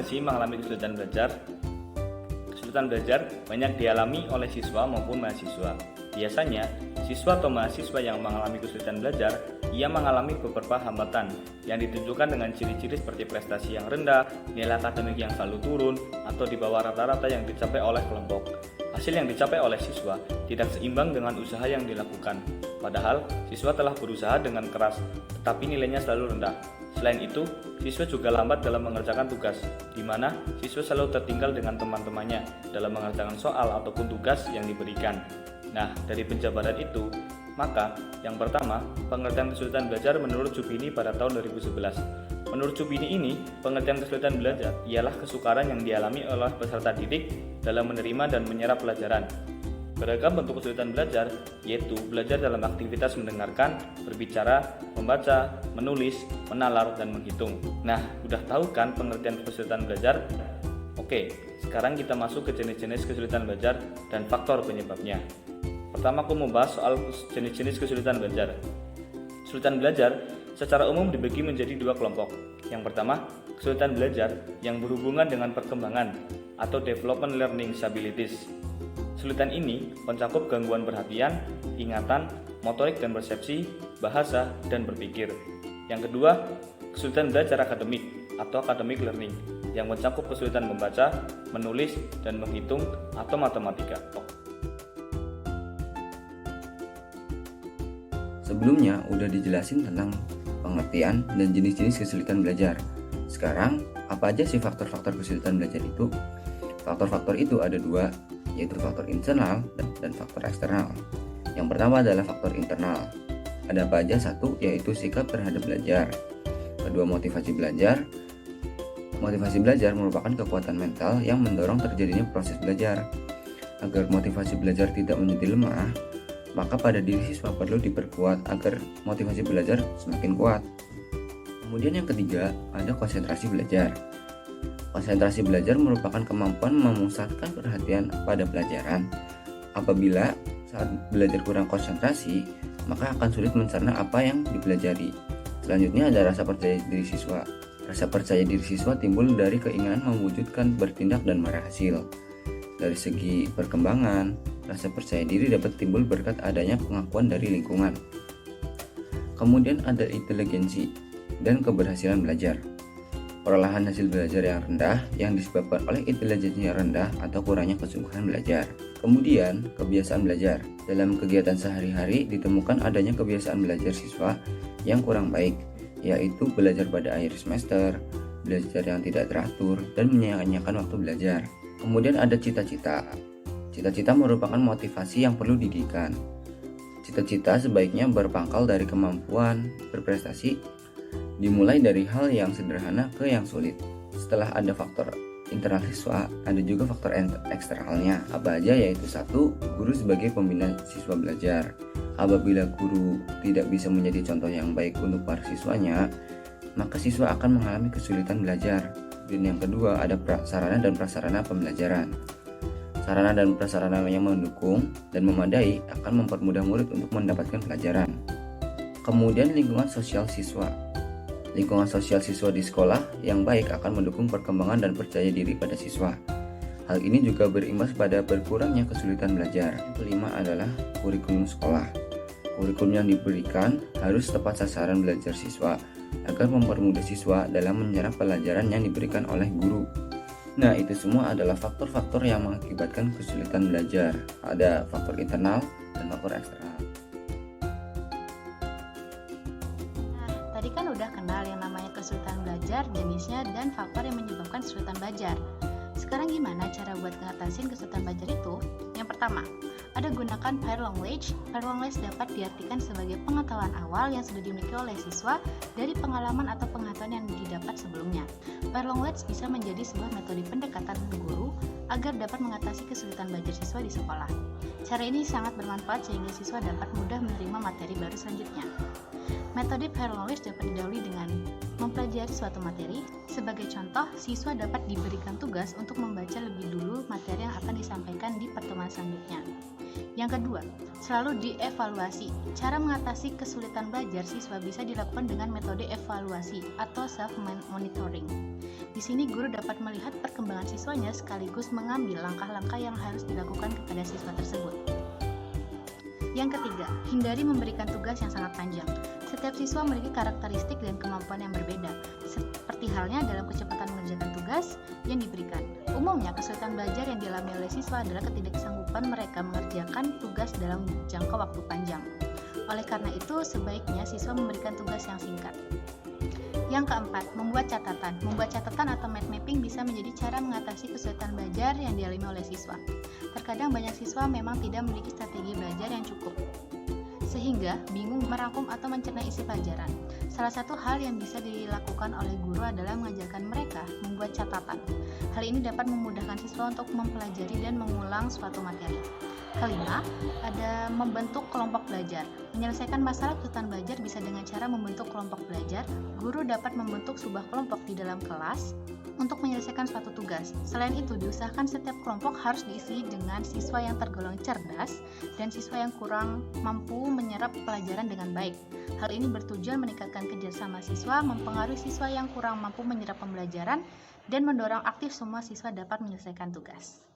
potensi mengalami kesulitan belajar. Kesulitan belajar banyak dialami oleh siswa maupun mahasiswa. Biasanya, siswa atau mahasiswa yang mengalami kesulitan belajar, ia mengalami beberapa hambatan yang ditunjukkan dengan ciri-ciri seperti prestasi yang rendah, nilai akademik yang selalu turun, atau di bawah rata-rata yang dicapai oleh kelompok. Hasil yang dicapai oleh siswa tidak seimbang dengan usaha yang dilakukan. Padahal, siswa telah berusaha dengan keras, tetapi nilainya selalu rendah. Selain itu, siswa juga lambat dalam mengerjakan tugas, di mana siswa selalu tertinggal dengan teman-temannya dalam mengerjakan soal ataupun tugas yang diberikan. Nah, dari penjabaran itu, maka yang pertama, pengertian kesulitan belajar menurut Jubini pada tahun 2011. Menurut Jubini ini, pengertian kesulitan belajar ialah kesukaran yang dialami oleh peserta didik dalam menerima dan menyerap pelajaran. Beragam bentuk kesulitan belajar, yaitu belajar dalam aktivitas mendengarkan, berbicara, membaca, menulis, menalar, dan menghitung. Nah, udah tahu kan pengertian kesulitan belajar? Oke, sekarang kita masuk ke jenis-jenis kesulitan belajar dan faktor penyebabnya. Pertama, aku membahas soal jenis-jenis kesulitan belajar. Kesulitan belajar secara umum dibagi menjadi dua kelompok. Yang pertama, kesulitan belajar yang berhubungan dengan perkembangan atau development learning disabilities. Kesulitan ini mencakup gangguan perhatian, ingatan, motorik dan persepsi, bahasa, dan berpikir. Yang kedua, kesulitan belajar akademik atau academic learning yang mencakup kesulitan membaca, menulis, dan menghitung atau matematika. Sebelumnya udah dijelasin tentang pengertian dan jenis-jenis kesulitan belajar. Sekarang, apa aja sih faktor-faktor kesulitan belajar itu? Faktor-faktor itu ada dua, yaitu faktor internal dan faktor eksternal. Yang pertama adalah faktor internal. Ada apa aja? Satu, yaitu sikap terhadap belajar. Kedua, motivasi belajar. Motivasi belajar merupakan kekuatan mental yang mendorong terjadinya proses belajar. Agar motivasi belajar tidak menjadi lemah, maka pada diri siswa perlu diperkuat agar motivasi belajar semakin kuat. Kemudian yang ketiga, ada konsentrasi belajar. Konsentrasi belajar merupakan kemampuan memusatkan perhatian pada pelajaran. Apabila saat belajar kurang konsentrasi, maka akan sulit mencerna apa yang dipelajari. Selanjutnya ada rasa percaya diri siswa. Rasa percaya diri siswa timbul dari keinginan mewujudkan, bertindak, dan berhasil. Dari segi perkembangan, rasa percaya diri dapat timbul berkat adanya pengakuan dari lingkungan. Kemudian ada inteligensi dan keberhasilan belajar. Perolahan hasil belajar yang rendah yang disebabkan oleh intelijensi yang rendah atau kurangnya kesungguhan belajar. Kemudian, kebiasaan belajar. Dalam kegiatan sehari-hari ditemukan adanya kebiasaan belajar siswa yang kurang baik, yaitu belajar pada akhir semester, belajar yang tidak teratur, dan menyia-nyiakan waktu belajar. Kemudian ada cita-cita. Cita-cita merupakan motivasi yang perlu didirikan. Cita-cita sebaiknya berpangkal dari kemampuan berprestasi, dimulai dari hal yang sederhana ke yang sulit. Setelah ada faktor internal siswa, ada juga faktor eksternalnya. Apa aja? Yaitu satu, guru sebagai pembina siswa belajar. Apabila guru tidak bisa menjadi contoh yang baik untuk para siswanya, maka siswa akan mengalami kesulitan belajar. Dan yang kedua, ada sarana dan prasarana pembelajaran. Sarana dan prasarana yang mendukung dan memadai akan mempermudah murid untuk mendapatkan pelajaran. Kemudian lingkungan sosial siswa. Lingkungan sosial siswa di sekolah yang baik akan mendukung perkembangan dan percaya diri pada siswa. Hal ini juga berimbas pada berkurangnya kesulitan belajar. Yang kelima adalah kurikulum sekolah. Kurikulum yang diberikan harus tepat sasaran belajar siswa agar mempermudah siswa dalam menyerap pelajaran yang diberikan oleh guru. Nah, itu semua adalah faktor-faktor yang mengakibatkan kesulitan belajar. Ada faktor internal dan faktor eksternal. Tadi kan udah kenal yang namanya kesulitan belajar, jenisnya, dan faktor yang menyebabkan kesulitan belajar. Sekarang gimana cara buat ngatasin kesulitan belajar itu? Yang pertama, ada gunakan prior knowledge. Prior knowledge dapat diartikan sebagai pengetahuan awal yang sudah dimiliki oleh siswa dari pengalaman atau pengetahuan yang didapat sebelumnya. Prior knowledge bisa menjadi sebuah metode pendekatan guru agar dapat mengatasi kesulitan belajar siswa di sekolah. Cara ini sangat bermanfaat sehingga siswa dapat mudah menerima materi baru selanjutnya. Metode prior knowledge dapat didahului dengan mempelajari suatu materi. Sebagai contoh, siswa dapat diberikan tugas untuk membaca lebih dulu materi yang akan disampaikan di pertemuan selanjutnya. Yang kedua, selalu dievaluasi. Cara mengatasi kesulitan belajar siswa bisa dilakukan dengan metode evaluasi atau self-monitoring. Di sini guru dapat melihat perkembangan siswanya sekaligus mengambil langkah-langkah yang harus dilakukan kepada siswa tersebut. Yang ketiga, hindari memberikan tugas yang sangat panjang. Setiap siswa memiliki karakteristik dan kemampuan yang berbeda, seperti halnya dalam kecepatan mengerjakan tugas yang diberikan. Umumnya, kesulitan belajar yang dialami oleh siswa adalah ketidaksanggupan mereka mengerjakan tugas dalam jangka waktu panjang. Oleh karena itu, sebaiknya siswa memberikan tugas yang singkat. Yang keempat, membuat catatan. Membuat catatan atau mind mapping bisa menjadi cara mengatasi kesulitan belajar yang dialami oleh siswa. Terkadang banyak siswa memang tidak memiliki strategi belajar yang cukup, sehingga bingung merangkum atau mencerna isi pelajaran. Salah satu hal yang bisa dilakukan oleh guru adalah mengajarkan mereka membuat catatan. Hal ini dapat memudahkan siswa untuk mempelajari dan mengulang suatu materi. Kelima, ada membentuk kelompok belajar. Menyelesaikan masalah kesulitan belajar bisa dengan cara membentuk kelompok belajar. Guru dapat membentuk sebuah kelompok di dalam kelas untuk menyelesaikan suatu tugas. Selain itu, diusahakan setiap kelompok harus diisi dengan siswa yang tergolong cerdas dan siswa yang kurang mampu menyerap pelajaran dengan baik. Hal ini bertujuan meningkatkan kerjasama siswa, mempengaruhi siswa yang kurang mampu menyerap pembelajaran, dan mendorong aktif semua siswa dapat menyelesaikan tugas.